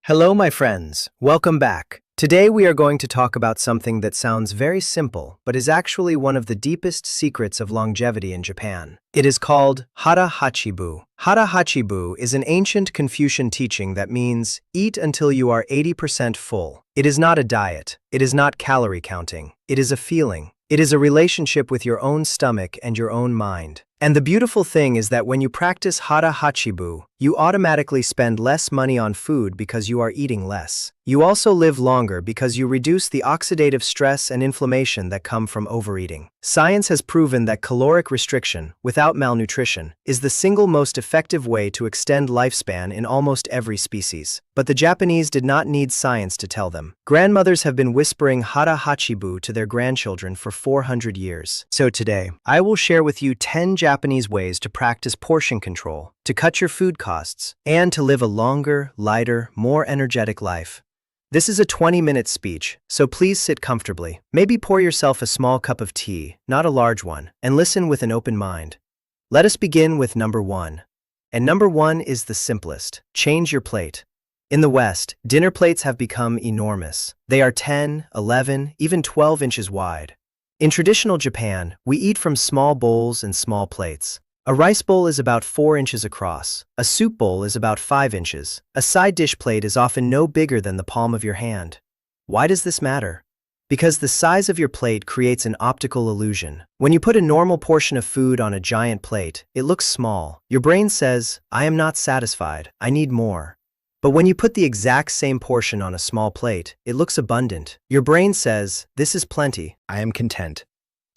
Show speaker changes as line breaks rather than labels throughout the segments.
Hello, my friends. Welcome back. Today we are going to talk about something that sounds very simple, but is actually one of the deepest secrets of longevity in Japan. It is called Hara Hachi Bu. Hara Hachi Bu is an ancient Confucian teaching that means eat until you are 80% full. It is not a diet. It is not calorie counting. It is a feeling. It is a relationship with your own stomach and your own mind. And the beautiful thing is that when you practice Hara Hachi Bu, you automatically spend less money on food because you are eating less. You also live longer because you reduce the oxidative stress and inflammation that come from overeating. Science has proven that caloric restriction, without malnutrition, is the single most effective way to extend lifespan in almost every species. But the Japanese did not need science to tell them. Grandmothers have been whispering Hara Hachi Bu to their grandchildren for 400 years. So today, I will share with you 10 Japanese ways to practice portion control, to cut your food costs, and to live a longer, lighter, more energetic life. This is a 20-minute speech, so please sit comfortably. Maybe pour yourself a small cup of tea, not a large one, and listen with an open mind. Let us begin with number 1. And number 1 is the simplest. Change your plate. In the West, dinner plates have become enormous. They are 10, 11, even 12 inches wide. In traditional Japan, we eat from small bowls and small plates. A rice bowl is about 4 inches across. A soup bowl is about 5 inches. A side dish plate is often no bigger than the palm of your hand. Why does this matter? Because the size of your plate creates an optical illusion. When you put a normal portion of food on a giant plate, it looks small. Your brain says, "I am not satisfied, I need more." But when you put the exact same portion on a small plate, it looks abundant. Your brain says, "This is plenty, I am content."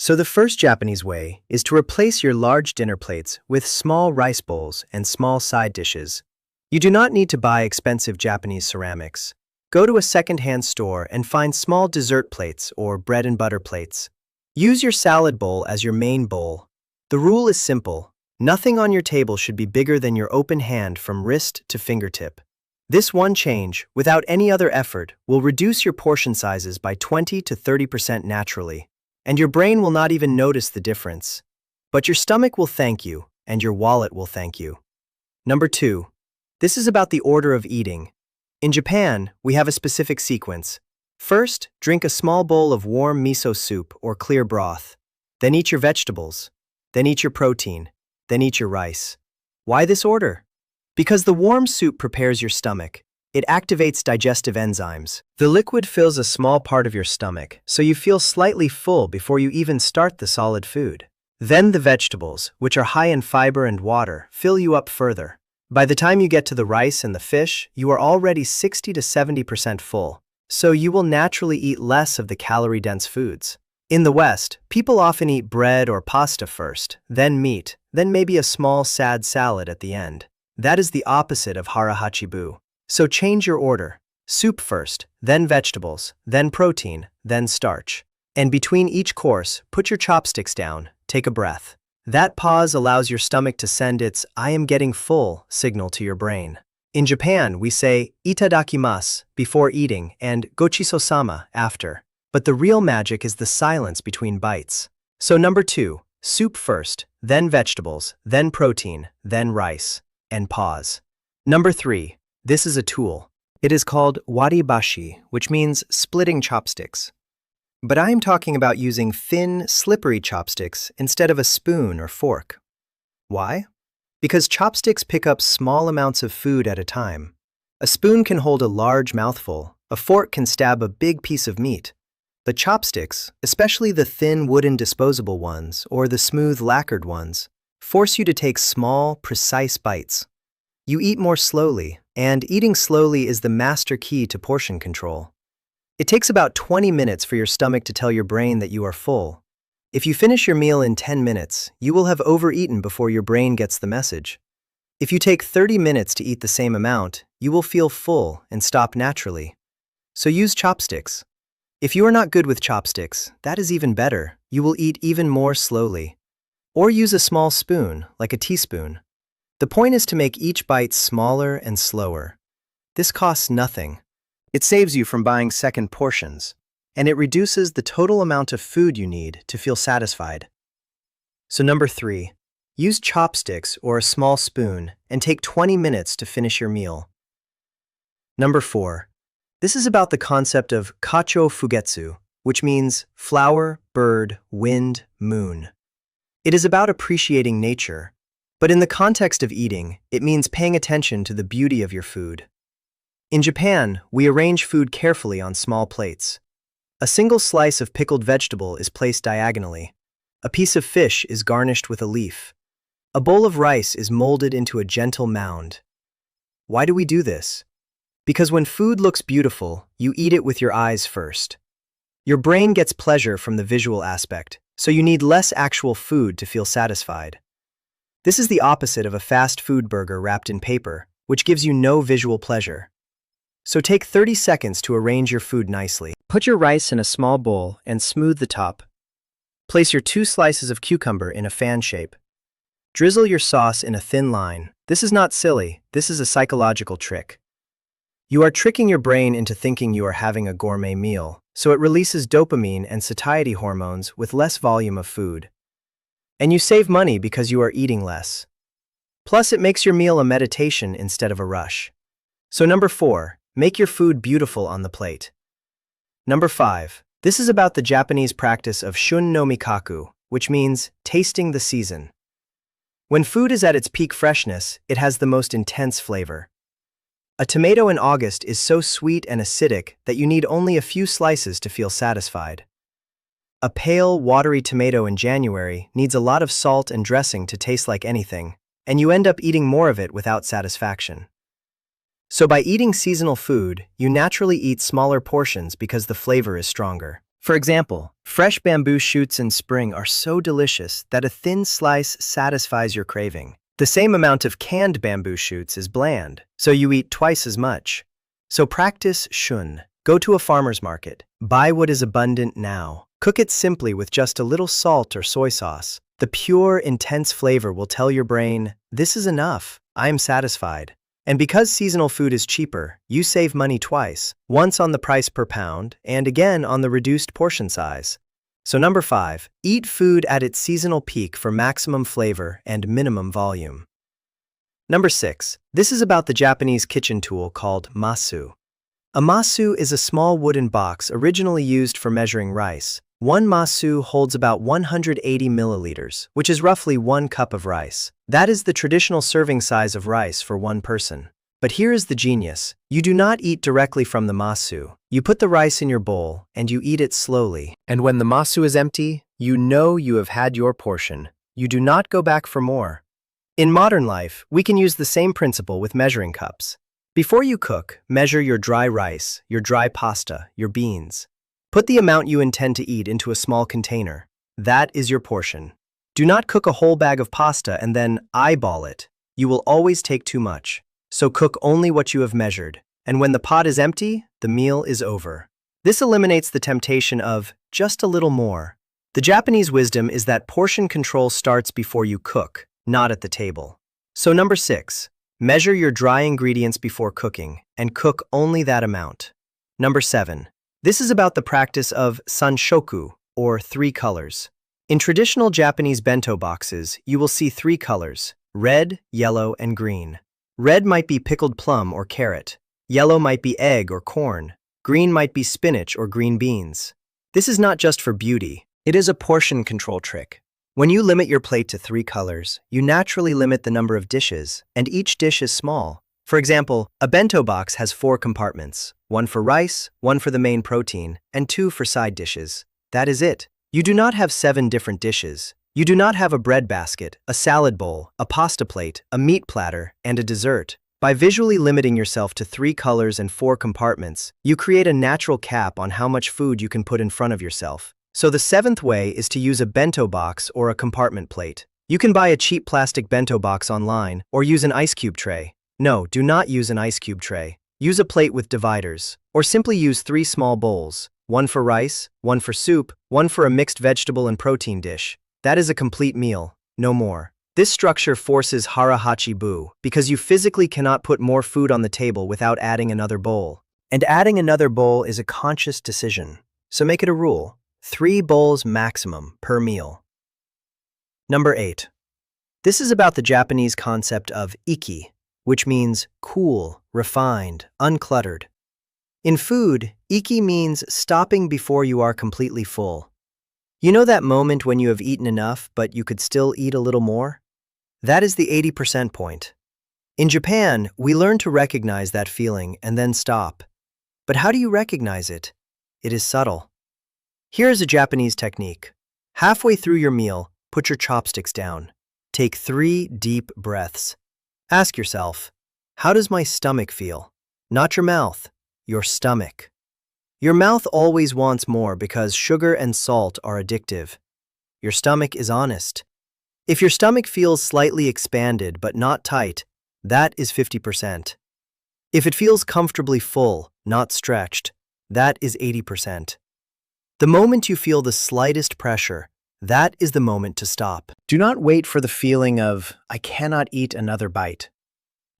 So the first Japanese way is to replace your large dinner plates with small rice bowls and small side dishes. You do not need to buy expensive Japanese ceramics. Go to a second-hand store and find small dessert plates or bread and butter plates. Use your salad bowl as your main bowl. The rule is simple. Nothing on your table should be bigger than your open hand from wrist to fingertip. This one change, without any other effort, will reduce your portion sizes by 20 to 30% naturally. And your brain will not even notice the difference. But your stomach will thank you, and your wallet will thank you. Number 2. This is about the order of eating. In Japan, we have a specific sequence. First, drink a small bowl of warm miso soup or clear broth. Then eat your vegetables. Then eat your protein. Then eat your rice. Why this order? Because the warm soup prepares your stomach. It activates digestive enzymes. The liquid fills a small part of your stomach, so you feel slightly full before you even start the solid food. Then the vegetables, which are high in fiber and water, fill you up further. By the time you get to the rice and the fish, you are already 60 to 70% full, so you will naturally eat less of the calorie-dense foods. In the West, people often eat bread or pasta first, then meat, then maybe a small sad salad at the end. That is the opposite of Hara Hachi Bu. So change your order. Soup first, then vegetables, then protein, then starch. And between each course, put your chopsticks down, take a breath. That pause allows your stomach to send its "I am getting full" signal to your brain. In Japan, we say itadakimasu before eating and gochiso-sama after. But the real magic is the silence between bites. So number 2, soup first, then vegetables, then protein, then rice, and pause. Number 3. This is a tool. It is called waribashi, which means splitting chopsticks. But I am talking about using thin, slippery chopsticks instead of a spoon or fork. Why? Because chopsticks pick up small amounts of food at a time. A spoon can hold a large mouthful, a fork can stab a big piece of meat. But chopsticks, especially the thin wooden disposable ones or the smooth lacquered ones, force you to take small, precise bites. You eat more slowly, and eating slowly is the master key to portion control. It takes about 20 minutes for your stomach to tell your brain that you are full. If you finish your meal in 10 minutes, you will have overeaten before your brain gets the message. If you take 30 minutes to eat the same amount, you will feel full and stop naturally. So use chopsticks. If you are not good with chopsticks, that is even better. You will eat even more slowly. Or use a small spoon, like a teaspoon. The point is to make each bite smaller and slower. This costs nothing. It saves you from buying second portions, and it reduces the total amount of food you need to feel satisfied. So number 3, use chopsticks or a small spoon and take 20 minutes to finish your meal. Number 4. This is about the concept of kacho fugetsu, which means flower, bird, wind, moon. It is about appreciating nature, but in the context of eating, it means paying attention to the beauty of your food. In Japan, we arrange food carefully on small plates. A single slice of pickled vegetable is placed diagonally. A piece of fish is garnished with a leaf. A bowl of rice is molded into a gentle mound. Why do we do this? Because when food looks beautiful, you eat it with your eyes first. Your brain gets pleasure from the visual aspect, so you need less actual food to feel satisfied. This is the opposite of a fast food burger wrapped in paper, which gives you no visual pleasure. So take 30 seconds to arrange your food nicely. Put your rice in a small bowl and smooth the top. Place your 2 slices of cucumber in a fan shape. Drizzle your sauce in a thin line. This is not silly, this is a psychological trick. You are tricking your brain into thinking you are having a gourmet meal, so it releases dopamine and satiety hormones with less volume of food. And you save money because you are eating less. Plus, it makes your meal a meditation instead of a rush. So number 4, make your food beautiful on the plate. Number 5, this is about the Japanese practice of shun no mikaku, which means tasting the season. When food is at its peak freshness, it has the most intense flavor. A tomato in August is so sweet and acidic that you need only a few slices to feel satisfied. A pale, watery tomato in January needs a lot of salt and dressing to taste like anything, and you end up eating more of it without satisfaction. So by eating seasonal food, you naturally eat smaller portions because the flavor is stronger. For example, fresh bamboo shoots in spring are so delicious that a thin slice satisfies your craving. The same amount of canned bamboo shoots is bland, so you eat twice as much. So practice shun. Go to a farmer's market. Buy what is abundant now. Cook it simply with just a little salt or soy sauce. The pure, intense flavor will tell your brain, this is enough, I am satisfied. And because seasonal food is cheaper, you save money twice, once on the price per pound and again on the reduced portion size. So number 5, eat food at its seasonal peak for maximum flavor and minimum volume. Number 6, this is about the Japanese kitchen tool called masu. A masu is a small wooden box originally used for measuring rice. One masu holds about 180 milliliters, which is roughly 1 cup of rice. That is the traditional serving size of rice for one person. But here is the genius. You do not eat directly from the masu. You put the rice in your bowl, and you eat it slowly. And when the masu is empty, you know you have had your portion. You do not go back for more. In modern life, we can use the same principle with measuring cups. Before you cook, measure your dry rice, your dry pasta, your beans. Put the amount you intend to eat into a small container. That is your portion. Do not cook a whole bag of pasta and then eyeball it. You will always take too much. So cook only what you have measured, and when the pot is empty, the meal is over. This eliminates the temptation of just a little more. The Japanese wisdom is that portion control starts before you cook, not at the table. So number 6, measure your dry ingredients before cooking, and cook only that amount. Number 7, this is about the practice of sanshoku, or 3 colors. In traditional Japanese bento boxes, you will see 3 colors, red, yellow, and green. Red might be pickled plum or carrot. Yellow might be egg or corn. Green might be spinach or green beans. This is not just for beauty. It is a portion control trick. When you limit your plate to 3 colors, you naturally limit the number of dishes, and each dish is small. For example, a bento box has 4 compartments, 1 for rice, 1 for the main protein, and 2 for side dishes. That is it. You do not have 7 different dishes. You do not have a bread basket, a salad bowl, a pasta plate, a meat platter, and a dessert. By visually limiting yourself to 3 colors and 4 compartments, you create a natural cap on how much food you can put in front of yourself. So the 7th way is to use a bento box or a compartment plate. You can buy a cheap plastic bento box online or use an ice cube tray. No, do not use an ice cube tray. Use a plate with dividers, or simply use 3 small bowls, 1 for rice, 1 for soup, 1 for a mixed vegetable and protein dish. That is a complete meal, no more. This structure forces Hara Hachi Bu because you physically cannot put more food on the table without adding another bowl. And adding another bowl is a conscious decision. So make it a rule. 3 bowls maximum per meal. Number 8. This is about the Japanese concept of iki, which means cool, refined, uncluttered. In food, iki means stopping before you are completely full. You know that moment when you have eaten enough, but you could still eat a little more? That is the 80% point. In Japan, we learn to recognize that feeling and then stop. But how do you recognize it? It is subtle. Here is a Japanese technique. Halfway through your meal, put your chopsticks down. Take 3 deep breaths. Ask yourself, how does my stomach feel? Not your mouth, your stomach. Your mouth always wants more because sugar and salt are addictive. Your stomach is honest. If your stomach feels slightly expanded but not tight, that is 50%. If it feels comfortably full, not stretched, that is 80%. The moment you feel the slightest pressure, that is the moment to stop. Do not wait for the feeling of, I cannot eat another bite.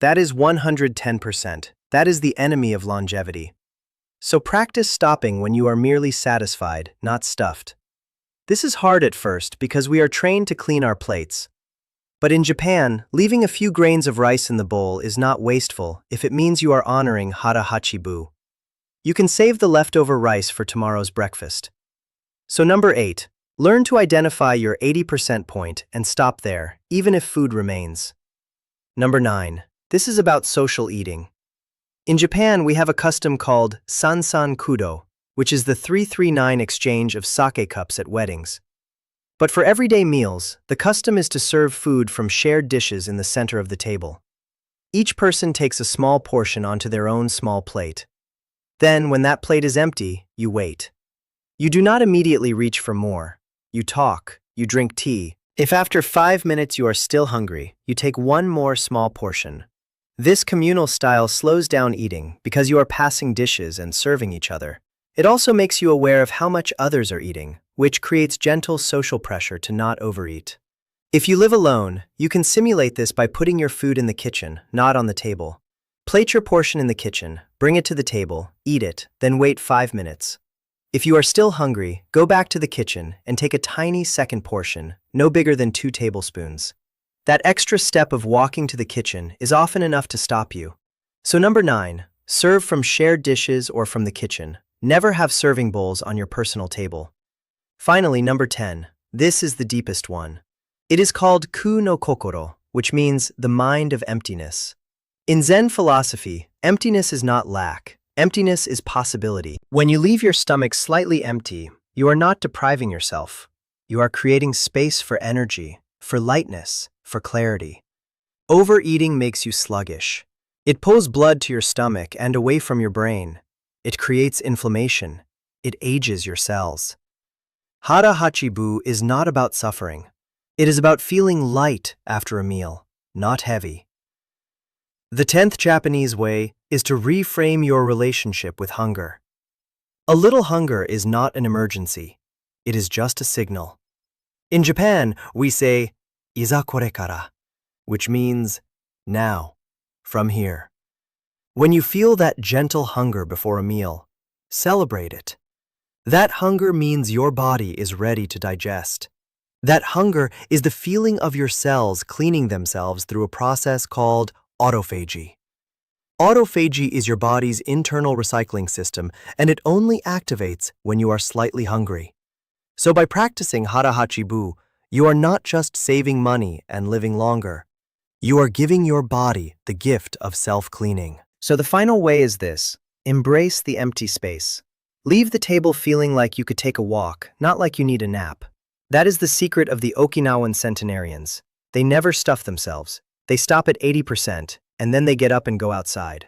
That is 110%. That is the enemy of longevity. So practice stopping when you are merely satisfied, not stuffed. This is hard at first because we are trained to clean our plates. But in Japan, leaving a few grains of rice in the bowl is not wasteful if it means you are honoring Hara Hachi Bu. You can save the leftover rice for tomorrow's breakfast. So number 8, learn to identify your 80% point and stop there, even if food remains. Number 9, this is about social eating. In Japan, we have a custom called sansan kudo, which is the 339 exchange of sake cups at weddings. But for everyday meals, the custom is to serve food from shared dishes in the center of the table. Each person takes a small portion onto their own small plate. Then, when that plate is empty, you wait. You do not immediately reach for more. You talk, you drink tea. If after 5 minutes you are still hungry, you take one more small portion. This communal style slows down eating because you are passing dishes and serving each other. It also makes you aware of how much others are eating, which creates gentle social pressure to not overeat. If you live alone, you can simulate this by putting your food in the kitchen, not on the table. Plate your portion in the kitchen, bring it to the table, eat it, then wait 5 minutes. If you are still hungry, go back to the kitchen and take a tiny second portion, no bigger than 2 tablespoons. That extra step of walking to the kitchen is often enough to stop you. So number 9, serve from shared dishes or from the kitchen. Never have serving bowls on your personal table. Finally, number 10, this is the deepest one. It is called ku no kokoro, which means the mind of emptiness. In Zen philosophy, emptiness is not lack. Emptiness is possibility. When you leave your stomach slightly empty, you are not depriving yourself. You are creating space for energy, for lightness, for clarity. Overeating makes you sluggish. It pulls blood to your stomach and away from your brain. It creates inflammation. It ages your cells. Hara Hachi Bu is not about suffering. It is about feeling light after a meal, not heavy. The 10th Japanese way is to reframe your relationship with hunger. A little hunger is not an emergency. It is just a signal. In Japan, we say, "Iza kore kara," which means, now, from here. When you feel that gentle hunger before a meal, celebrate it. That hunger means your body is ready to digest. That hunger is the feeling of your cells cleaning themselves through a process called autophagy. Autophagy is your body's internal recycling system, and it only activates when you are slightly hungry. So by practicing Hara Hachi Bu, you are not just saving money and living longer. You are giving your body the gift of self-cleaning. So the final way is this: embrace the empty space. Leave the table feeling like you could take a walk, not like you need a nap. That is the secret of the Okinawan centenarians. They never stuff themselves. They stop at 80%, and then they get up and go outside.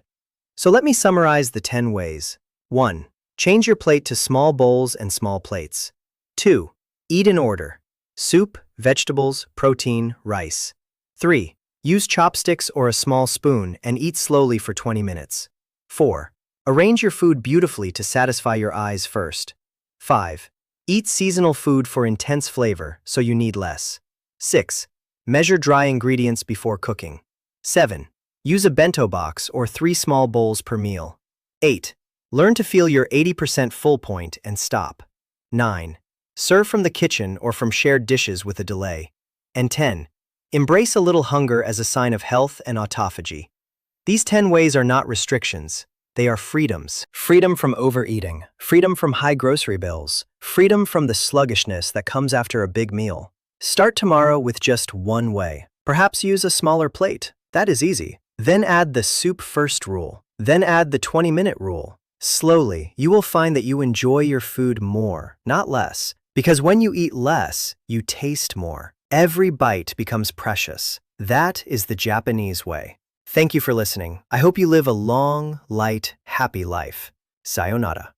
So let me summarize the 10 ways. 1. Change your plate to small bowls and small plates. 2. Eat in order: soup, vegetables, protein, rice. 3. Use chopsticks or a small spoon and eat slowly for 20 minutes. 4. Arrange your food beautifully to satisfy your eyes first. 5. Eat seasonal food for intense flavor, so you need less. 6. Measure dry ingredients before cooking. 7. Use a bento box or 3 small bowls per meal. 8. Learn to feel your 80% full point and stop. 9. Serve from the kitchen or from shared dishes with a delay. And 10. Embrace a little hunger as a sign of health and autophagy. These 10 ways are not restrictions. They are freedoms. Freedom from overeating, freedom from high grocery bills, freedom from the sluggishness that comes after a big meal. Start tomorrow with just one way. Perhaps use a smaller plate. That is easy. Then add the soup first rule. Then add the 20-minute rule. Slowly, you will find that you enjoy your food more, not less. Because when you eat less, you taste more. Every bite becomes precious. That is the Japanese way. Thank you for listening. I hope you live a long, light, happy life. Sayonara.